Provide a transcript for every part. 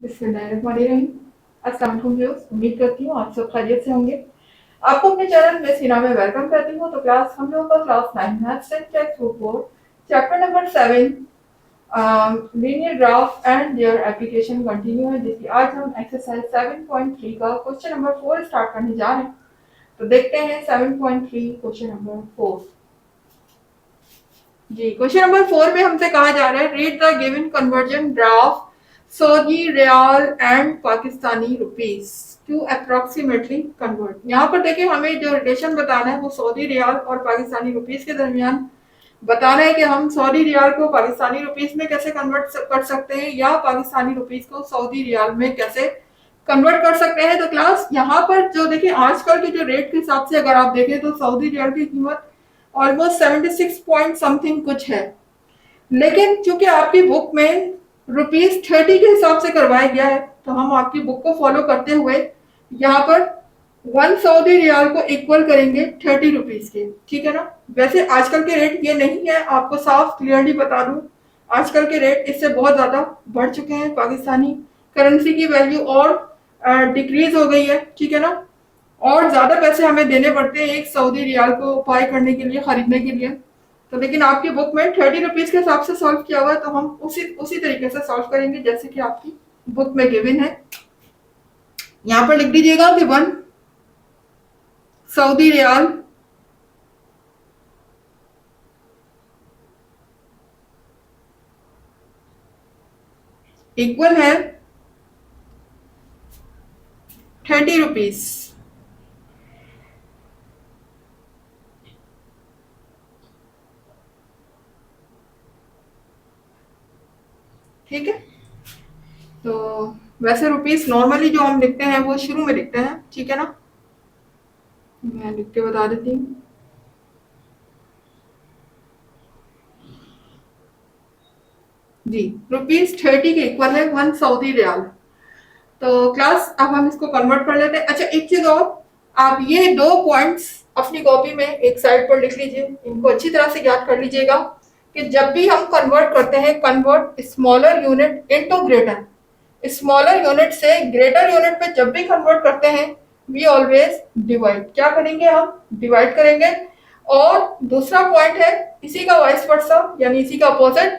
बिस्मिल्लाहिर्रहमानिर्रहीम। अस्सलाम वालेकुम व्यूअर्स, उम्मीद करती हूँ आप सब खैरियत से होंगे। आपको अपने चैनल में सीना में वेलकम करती हूँ। तो क्लास हम लोगों का class 9 maths and text book board chapter number 7 linear graph and their application continue है, जिसकी आज हम एक्सरसाइज 7.3 का क्वेश्चन नंबर 4 स्टार्ट करने जा रहे हैं। तो देखते हैं 7.3 क्वेश्चन नंबर 4। जी, क्वेश्चन नंबर 4 में हमसे कहा जा रहा है read the given conversion graph Saudi riyal and Pakistani rupees to approximately convert. यहाँ पर देखिए हमें जो रिलेशन बताना है वो सऊदी रियाल और पाकिस्तानी रुपीस के दरमियान बताना है कि हम सऊदी रियाल को पाकिस्तानी रुपीस में कैसे कन्वर्ट कर सकते हैं या पाकिस्तानी रुपीस को सऊदी रियाल में कैसे कन्वर्ट कर सकते हैं। तो क्लास यहाँ पर जो देखिए आजकल के जो रेट के हिसाब से अगर आप देखें तो सऊदी रियाल की कीमत ऑलमोस्ट 76 पॉइंट समथिंग कुछ है, लेकिन चूंकि आपकी बुक में ₹30 के हिसाब से करवाया गया है तो हम आपकी बुक को फॉलो करते हुए यहाँ पर 1 सऊदी रियाल को इक्वल करेंगे ₹30 के। ठीक है ना। वैसे आजकल के रेट ये नहीं है, आपको साफ क्लियरली बता दूं, आजकल के रेट इससे बहुत ज्यादा बढ़ चुके हैं। पाकिस्तानी करेंसी की वैल्यू और डिक्रीज हो गई है। ठीक है ना। और ज्यादा पैसे हमें देने पड़ते हैं एक सऊदी रियाल को बाय करने के लिए, खरीदने के लिए। तो लेकिन आपकी बुक में ₹30 के हिसाब से सॉल्व किया हुआ है, तो हम उसी उसी तरीके से सॉल्व करेंगे जैसे कि आपकी बुक में गिवन है। यहाँ पर लिख दीजिएगा कि 1 सऊदी रियाल इक्वल है ₹30। ठीक है। तो वैसे रुपीस नॉर्मली जो हम लिखते हैं वो शुरू में लिखते हैं। ठीक है ना। मैं लिख के बता देती हूँ। जी, ₹30 के इक्वल है 1 सऊदी रियाल। तो क्लास अब हम इसको कन्वर्ट कर लेते हैं। अच्छा, एक चीज और, आप ये 2 पॉइंट्स अपनी कॉपी में एक साइड पर लिख लीजिए, इनको अच्छी तरह से याद कर लीजिएगा कि जब भी हम कन्वर्ट करते हैं, convert smaller unit into greater, smaller unit से ग्रेटर यूनिट में जब भी कन्वर्ट करते हैं वी ऑलवेज डिवाइड। क्या करेंगे, हम डिवाइड करेंगे। और दूसरा पॉइंट है इसी का वाइस वर्सा, यानी इसी का opposite,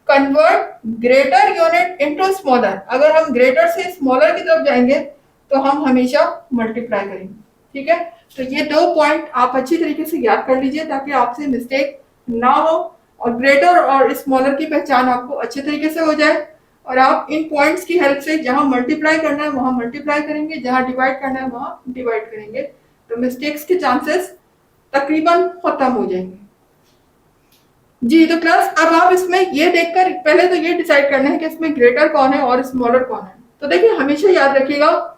convert greater unit into smaller. अगर हम ग्रेटर से स्मॉलर की तरफ जाएंगे तो हम हमेशा मल्टीप्लाई करेंगे। ठीक है। तो ये 2 पॉइंट आप अच्छी तरीके से याद कर लीजिए ताकि आपसे मिस्टेक ना हो और ग्रेटर और स्मॉलर की पहचान आपको अच्छे तरीके से हो जाए। और आप इन पॉइंट्स की हेल्प से जहां मल्टीप्लाई करना है वहां मल्टीप्लाई करेंगे, जहां डिवाइड करना है वहां डिवाइड करेंगे। तो मिस्टेक्स के चांसेस तकरीबन खत्म हो जाएंगे। जी, तो क्लास अब आप इसमें ये देखकर पहले तो ये डिसाइड करना है कि इसमें ग्रेटर कौन है और स्मॉलर कौन है। तो देखिए हमेशा याद रखिएगा,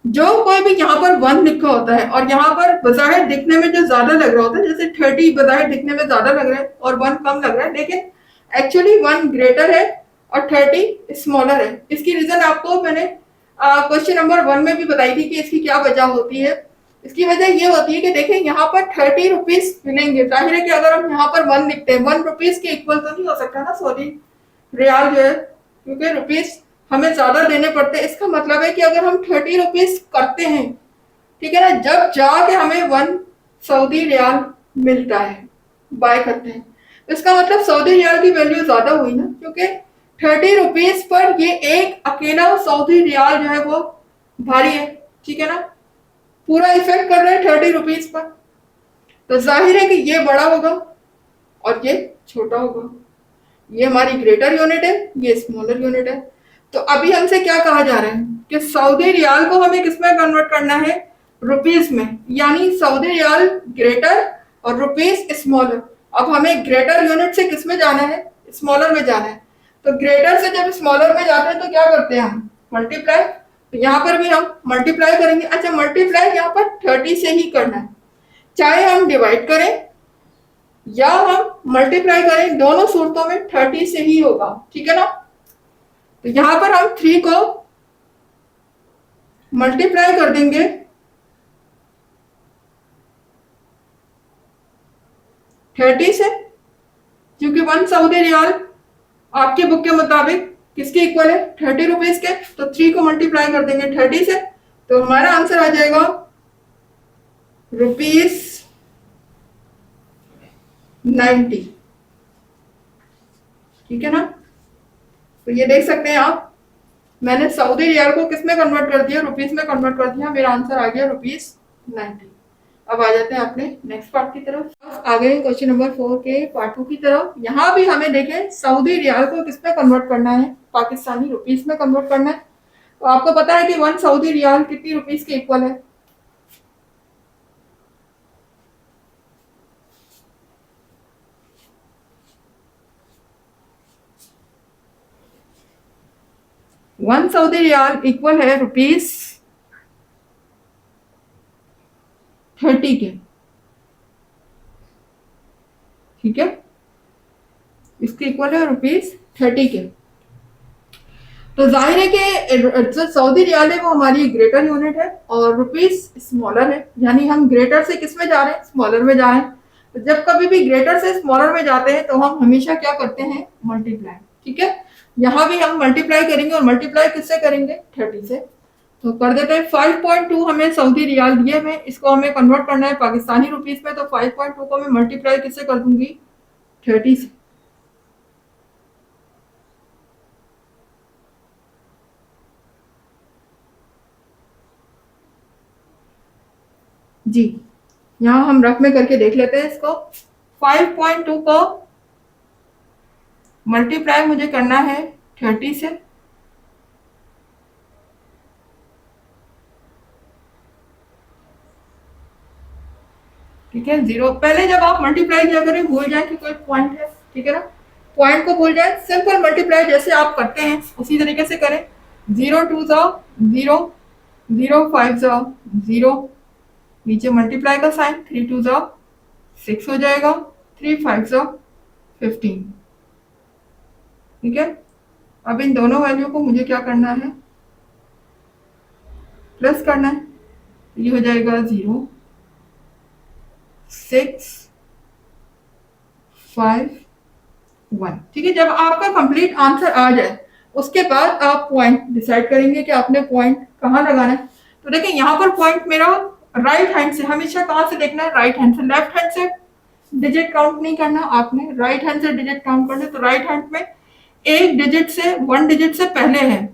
जो कोई भी यहाँ पर 1 लिखा होता है और यहाँ पर बज़ाहिर दिखने में जो ज्यादा लग रहा होता है, जैसे 30 बज़ाहिर दिखने में ज्यादा लग रहा है और 1 कम लग रहा है, लेकिन एक्चुअली 1 ग्रेटर है और 30 स्मॉलर है। इसकी रीजन आपको मैंने क्वेश्चन नंबर 1 में भी बताई थी कि इसकी क्या वजह होती है। इसकी वजह ये होती है कि देखिए यहाँ पर ₹30 मिलेंगे। जाहिर है कि अगर हम यहाँ पर 1 लिखते हैं, ₹1 के इक्वल तो नहीं हो सकता ना सॉरी रियाल जो है, क्योंकि रुपीस हमें ज्यादा देने पड़ते हैं। इसका मतलब है कि अगर हम ₹30 करते हैं, ठीक है ना, जब जाके हमें 1 सऊदी रियाल मिलता है, बाय करते हैं, तो इसका मतलब सऊदी रियाल की वैल्यू ज्यादा हुई ना, क्योंकि ₹30 पर ये एक अकेला सऊदी रियाल जो है वो भारी है। ठीक है ना। पूरा इफेक्ट कर रहा है ₹30 पर। तो जाहिर है कि ये बड़ा होगा और ये छोटा होगा। ये हमारी ग्रेटर यूनिट है, ये स्मॉलर यूनिट है। तो अभी हमसे क्या कहा जा रहा है कि सऊदी रियाल को हमें किस में कन्वर्ट करना है, रुपीस में, यानी सऊदी रियाल ग्रेटर और रुपीस स्मॉलर। अब हमें ग्रेटर यूनिट से किस में जाना है, स्मॉलर में जाना है। तो ग्रेटर से जब स्मॉलर में जाते हैं तो क्या करते हैं हम, मल्टीप्लाई। तो यहाँ पर भी हम मल्टीप्लाई करेंगे। अच्छा, मल्टीप्लाई यहाँ पर 30 से ही करना है, चाहे हम डिवाइड करें या हम मल्टीप्लाई करें, दोनों सूरतों में 30 से ही होगा। ठीक है ना। तो यहां पर हम 3 को मल्टीप्लाई कर देंगे 30 से, क्योंकि 1 सऊदी रियाल आपकी बुक के मुताबिक किसके इक्वल है? 30 रुपीज के। तो 3 को मल्टीप्लाई कर देंगे 30 से, तो हमारा आंसर आ जाएगा ₹90। ठीक है ना? तो ये देख सकते हैं आप, मैंने सऊदी रियाल को किस में कन्वर्ट कर दिया? रुपीस में कन्वर्ट कर दिया। मेरा आंसर आ गया ₹90। अब आ जाते हैं अपने नेक्स्ट पार्ट की तरफ। आ गए क्वेश्चन नंबर 4 के पार्ट 2 की तरफ। यहाँ भी हमें देखें सऊदी रियाल को किस में कन्वर्ट करना है? पाकिस्तानी रुपीस में कन्वर्ट करना है। तो आपको पता है कि 1 सऊदी रियाल कितनी रुपीस के इक्वल है? वन सऊदी रियाल इक्वल है ₹30 के। ठीक है, इसके इक्वल है ₹30 के। तो जाहिर है कि जो सऊदी रियाल है वो हमारी ग्रेटर यूनिट है और रुपीस स्मॉलर है, यानी हम ग्रेटर से किस में जा रहे हैं? स्मॉलर में जा रहे हैं। तो जब कभी भी ग्रेटर से स्मॉलर में जाते हैं तो हम हमेशा क्या करते हैं? मल्टीप्लाई। ठीक है, यहाँ भी हम मल्टीप्लाई करेंगे और मल्टीप्लाई किससे करेंगे? 30 से। तो कर देते हैं 5.2 हमें सऊदी रियाल दिए हुए, इसको हमें कन्वर्ट करना है पाकिस्तानी रुपीस में। तो 5.2 को मैं मल्टीप्लाई किससे कर दूंगी? 30 से। जी, यहाँ हम रफ में करके देख लेते हैं इसको। 5.2 को मल्टीप्लाई मुझे करना है 30 से। ठीक है, 0 पहले जब आप मल्टीप्लाई किया करें भूल जाए कि कोई पॉइंट है। ठीक है ना, पॉइंट को भूल जाए, सिंपल मल्टीप्लाई जैसे आप करते हैं उसी तरीके से करें। 0 2 0, 0 5 0, नीचे मल्टीप्लाई का साइन, 3 2 6 हो जाएगा, 3 5 15। ठीक है, अब इन दोनों वैल्यू को मुझे क्या करना है? प्लस करना है। ये हो जाएगा 0 6 5 1। ठीक है, जब आपका कंप्लीट आंसर आ जाए उसके बाद आप पॉइंट डिसाइड करेंगे कि आपने पॉइंट कहाँ लगाना है। तो देखिए यहाँ पर पॉइंट मेरा राइट हैंड से, हमेशा कहाँ से देखना है? राइट हैंड से। लेफ्ट हैंड से डिजिट काउंट नहीं करना आपने, राइट हैंड से डिजिट काउंट करना। तो राइट हैंड में एक डिजिट से, 1 डिजिट से पहले है,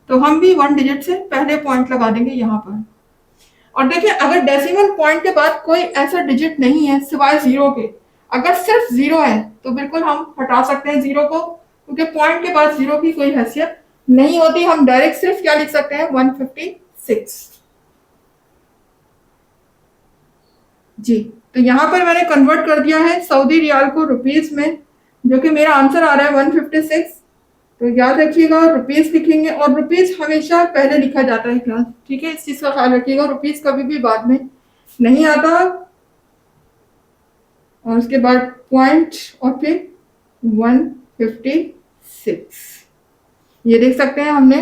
तो हम भी 1 डिजिट से पहले पॉइंट लगा देंगे यहाँ पर। और देखिए अगर डेसिमल पॉइंट के बाद कोई ऐसा डिजिट नहीं है सिवाय 0 के, अगर सिर्फ 0 है तो बिल्कुल हम हटा सकते हैं 0 को, क्योंकि पॉइंट के बाद 0 की कोई हैसियत नहीं होती। हम डायरेक्ट सिर्फ क्या लिख सकते हैं? 156। जी, तो यहाँ पर मैंने कन्वर्ट कर दिया है सऊदी रियाल को रुपीस में, जो कि मेरा आंसर आ रहा है 156। तो याद रखिएगा रुपीस लिखेंगे, और रुपीस हमेशा पहले लिखा जाता है क्लास। ठीक है, इस चीज का ख्याल रखिएगा, रुपीस कभी भी बाद में नहीं आता। और उसके बाद पॉइंट और फिर 156। ये देख सकते हैं हमने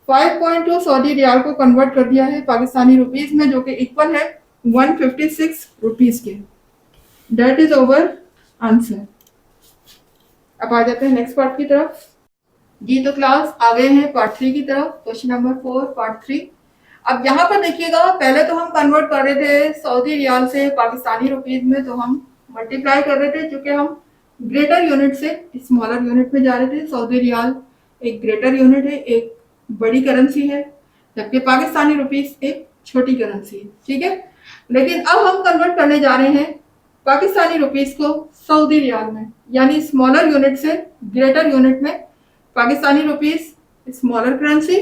5.2 सऊदी रियाल को कन्वर्ट कर दिया है पाकिस्तानी रुपीस में, जो कि इक्वल है 156 रुपीस के। That is over answer. अब आ जाते हैं नेक्स्ट पार्ट की तरफ। जी, तो क्लास आ गए हैं पार्ट 3 की तरफ, क्वेश्चन नंबर 4 पार्ट 3। अब यहाँ पर देखिएगा, पहले तो हम कन्वर्ट कर रहे थे सऊदी रियाल से पाकिस्तानी रुपीस में, तो हम मल्टीप्लाई कर रहे थे क्योंकि हम ग्रेटर यूनिट से स्मॉलर यूनिट में जा रहे थे। सऊदी रियाल एक ग्रेटर यूनिट है, एक बड़ी करेंसी है, जबकि पाकिस्तानी रुपीस एक छोटी करेंसी है। ठीक है, लेकिन अब हम कन्वर्ट करने जा रहे हैं पाकिस्तानी रुपीस को सऊदी रियाल में, यानी स्मॉलर यूनिट से ग्रेटर यूनिट में। Pakistani rupees smaller currency,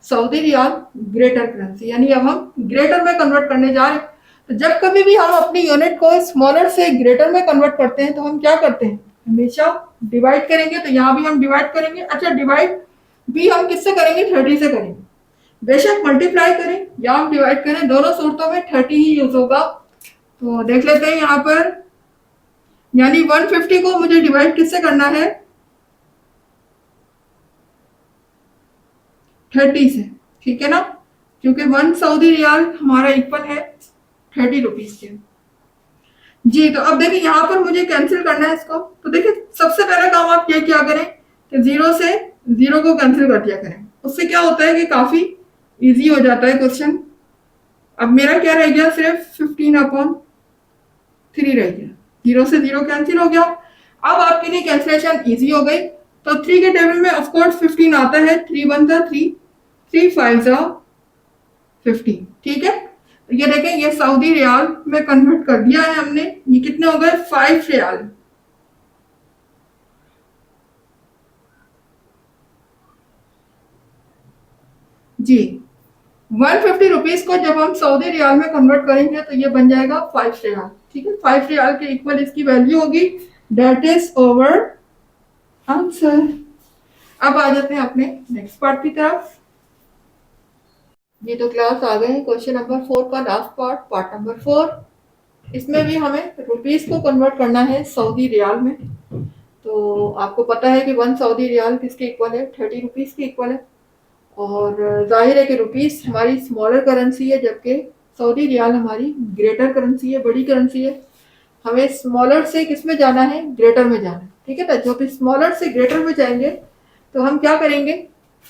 Saudi riyal greater currency, यानी अब हम ग्रेटर में कन्वर्ट करने जा रहे हैं। तो जब कभी भी हम अपनी यूनिट को स्मॉलर से ग्रेटर में कन्वर्ट करते हैं तो हम क्या करते हैं? हमेशा डिवाइड करेंगे। तो यहाँ भी हम डिवाइड करेंगे। अच्छा, डिवाइड भी हम किससे करेंगे? 30 से करेंगे। बेशक मल्टीप्लाई करें या हम डिवाइड करें, दोनों सूरतों में 30 ही यूज होगा। तो देख लेते हैं यहाँ पर, यानी 150 को मुझे डिवाइड किससे करना है? 30 से। ठीक है ना, क्योंकि 1 सऊदी रियाल हमारा इक्वल है 30 रुपीस के। जी, तो अब देखिए यहाँ पर मुझे कैंसिल करना है इसको। तो देखिए सबसे पहला काम आप ये क्या करें कि 0 से जीरो को कैंसिल कर दिया करें, उससे क्या होता है कि काफी इजी हो जाता है क्वेश्चन। अब मेरा क्या रह गया, सिर्फ 15/3 रह गया, जीरो से जीरो कैंसिल हो गया। अब आपके लिए कैंसिलेशन इजी हो गई। तो 3 के टेबल में ऑफकोर्स 15 आता है, 3 1 जा 3, 3 5 जा 15, ठीक है। तो ये देखें, ये सऊदी रियाल में कन्वर्ट कर दिया है हमने, ये कितने हो गए, 5 रियाल। जी, 150 रुपीज को जब हम सऊदी रियाल में कन्वर्ट करेंगे तो ये बन जाएगा 5 रियाल, ठीक है। 5 रियाल के इक्वल इसकी वैल्यू होगी, दैट इज ओवर आंसर। अब आ जाते हैं अपने नेक्स्ट पार्ट की तरफ। ये तो क्लास आ गए हैं क्वेश्चन नंबर 4 का लास्ट पार्ट, पार्ट नंबर 4। इसमें भी हमें रुपीस को कन्वर्ट करना है सऊदी रियाल में। तो आपको पता है कि 1 सऊदी रियाल किसके इक्वल है, 30 रुपीस के इक्वल है। और जाहिर है कि रुपीस हमारी स्मॉलर करेंसी है, जबकि सऊदी रियाल हमारी ग्रेटर करेंसी है, बड़ी करेंसी है। हमें स्मॉलर से किस में जाना है, ग्रेटर में जाना है, ठीक है। तो जब भी स्मॉलर से ग्रेटर में जाएंगे तो हम क्या करेंगे,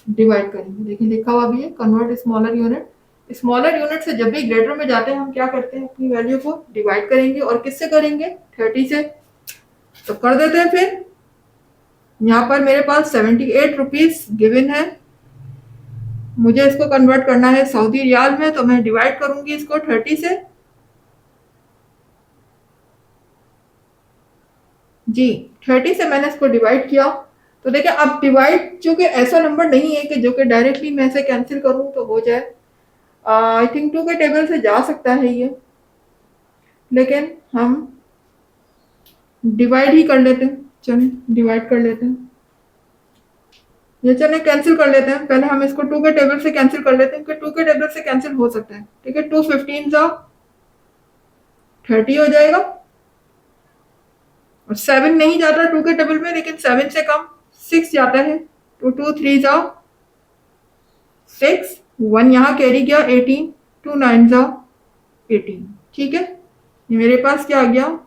डिवाइड करेंगे। देखिए लिखा हुआ भी है, convert smaller unit. Smaller unit से जब भी ग्रेटर में जाते हैं हम क्या करते हैं, अपनी वैल्यू को डिवाइड करेंगे। और किससे करेंगे, 30 से। तो कर देते हैं फिर। यहाँ पर मेरे पास 78 रुपीज गिवन है, मुझे इसको कन्वर्ट करना है सऊदी रियाल में, तो मैं डिवाइड करूंगी इसको 30 से। जी, 30 से मैंने इसको डिवाइड किया। तो देखिए अब डिवाइड चूंकि ऐसा नंबर नहीं है कि जो कि डायरेक्टली मैं इसे कैंसिल करूं तो हो जाए। आई थिंक 2 के टेबल से जा सकता है ये, लेकिन हम डिवाइड ही कर लेते हैं। चलिए डिवाइड कर लेते हैं, ये चलिए कैंसिल कर लेते हैं। पहले हम इसको 2 के टेबल से कैंसिल कर लेते हैं, क्योंकि 2 के टेबल से कैंसिल हो सकता है, ठीक है। 2 15 जा 30 हो जाएगा। और 7 नहीं जाता 2 के टेबल में, लेकिन 7 से कम 6 जाता है। तो 2 3 जा 6, 1 यहाँ कैरी गया 18, 2 9 जा 18, ठीक है। ये मेरे पास क्या आ गया,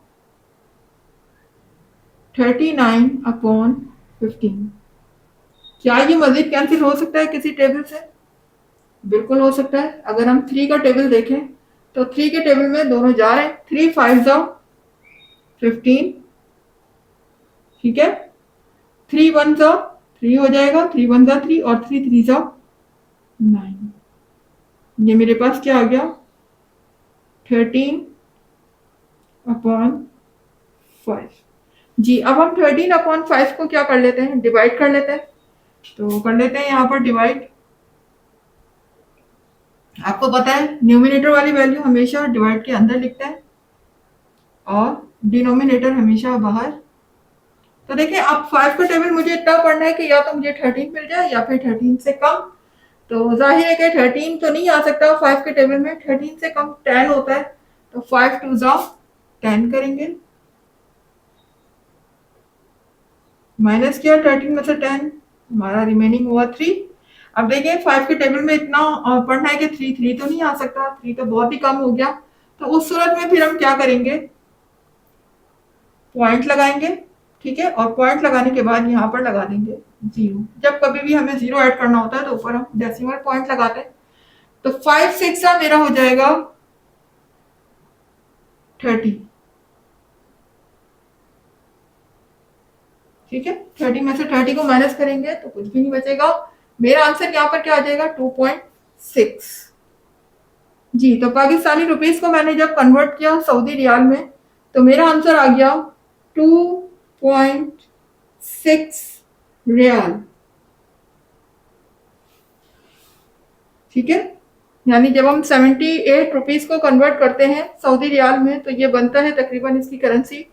39/15। क्या ये मजीद कैंसिल हो सकता है किसी टेबल से, बिल्कुल हो सकता है। अगर हम 3 का टेबल देखें तो 3 के टेबल में दोनों जा रहे हैं, 3 5 जा 15, ठीक है। 3 1 जा 3 हो जाएगा, 3 1 जा 3 और 3 3 जा 9। ये मेरे पास क्या आ गया, 13/5। जी, अब हम 13/5 को क्या कर लेते हैं, डिवाइड कर लेते हैं। तो कर लेते हैं यहाँ पर डिवाइड। आपको पता है न्यूमिनेटर वाली वैल्यू हमेशा डिवाइड के अंदर लिखते हैं और डिनोमिनेटर हमेशा बाहर। तो देखिए अब 5 का टेबल मुझे इतना पढ़ना है कि या तो मुझे 13 मिल जाए या फिर 13 से कम। तो जाहिर है कि 13 तो नहीं आ सकता 5 के टेबल में, 13 से कम 10 होता है। तो 5 2 जा 10 करेंगे, माइनस किया 13 में से 10, हमारा रिमेनिंग हुआ 3। अब देखिए 5 के टेबल में इतना पढ़ना है कि 3 3 तो नहीं आ सकता, 3 तो बहुत ही कम हो गया। तो उस सूरत में फिर हम क्या करेंगे, पॉइंट लगाएंगे, ठीक है। और पॉइंट लगाने के बाद यहाँ पर लगा देंगे 0। जब कभी भी हमें 0 ऐड करना होता है तो ऊपर हम डेसिमल पॉइंट लगाते हैं। तो 5 6 मेरा हो जाएगा 30, ठीक है। 30 में से 30 को माइनस करेंगे तो कुछ भी नहीं बचेगा। मेरा आंसर यहाँ पर क्या आ जाएगा, 2.6। जी, तो पाकिस्तानी रुपीस को मैंने जब कन्वर्ट किया सऊदी रियाल में तो मेरा आंसर आ गया 2.6 रियाल, ठीक है। यानी जब हम 78 रुपीस को कन्वर्ट करते हैं सऊदी रियाल में तो ये बनता है तकरीबन इसकी currency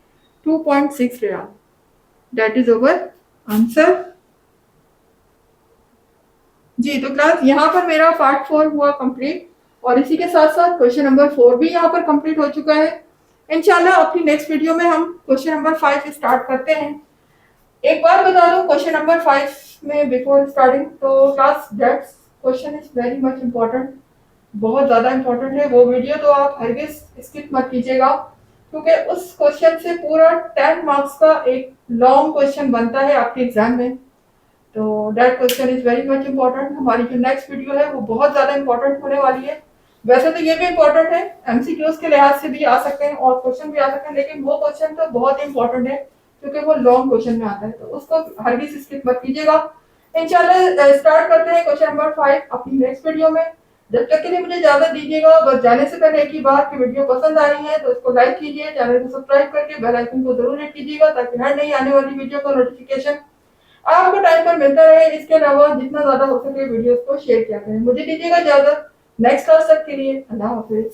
2.6 riyal. That is over answer. जी, तो क्लास यहाँ पर मेरा पार्ट 4 हुआ कंप्लीट और इसी के साथ साथ क्वेश्चन नंबर 4 भी यहाँ पर कंप्लीट हो चुका है। इंशाल्लाह अपनी नेक्स्ट वीडियो में हम क्वेश्चन नंबर 5 स्टार्ट करते हैं। एक बार बता दूं क्वेश्चन नंबर 5 में बिफोर स्टार्टिंग, तो class that's question is very much important, बहुत ज़्यादा इम्पोर्टेंट है। वो वीडियो तो आप हरगिज स्किप मत कीजिएगा, क्योंकि उस क्वेश्चन से पूरा 10 मार्क्स का एक लॉन्ग क्वेश्चन बनता है आपके एग्जाम में। तो that question is very much important. हमारी जो नेक्स्ट वीडियो है वो बहुत ज्यादा इंपॉर्टेंट होने वाली है। वैसे तो ये भी इंपॉर्टेंट है, एमसीक्यूज के लिहाज से भी आ सकते हैं और क्वेश्चन भी आ सकते हैं, लेकिन वो क्वेश्चन तो बहुत इंपॉर्टेंट है क्योंकि वो लॉन्ग क्वेश्चन में आता है, तो उसको हरगिज स्किप मत कीजिएगा। इंशाल्लाह स्टार्ट करते हैं क्वेश्चन नंबर 5 अपनी नेक्स्ट वीडियो में। जब तक के लिए मुझे इजाजत दीजिएगा। बस जाने से पहले एक ही बात कि वीडियो पसंद आई है तो इसको लाइक कीजिए, चैनल को सब्सक्राइब करके बेल आइकन को जरूर हिट कीजिएगा ताकि हर नई आने वाली वीडियो का नोटिफिकेशन आपको टाइम पर मिलता रहे। इसके अलावा जितना ज्यादा हो सके वीडियोस को शेयर किया करें। मुझे दीजिएगा इजाजत नेक्स्ट क्लास तक के लिए। अल्लाह हाफिज।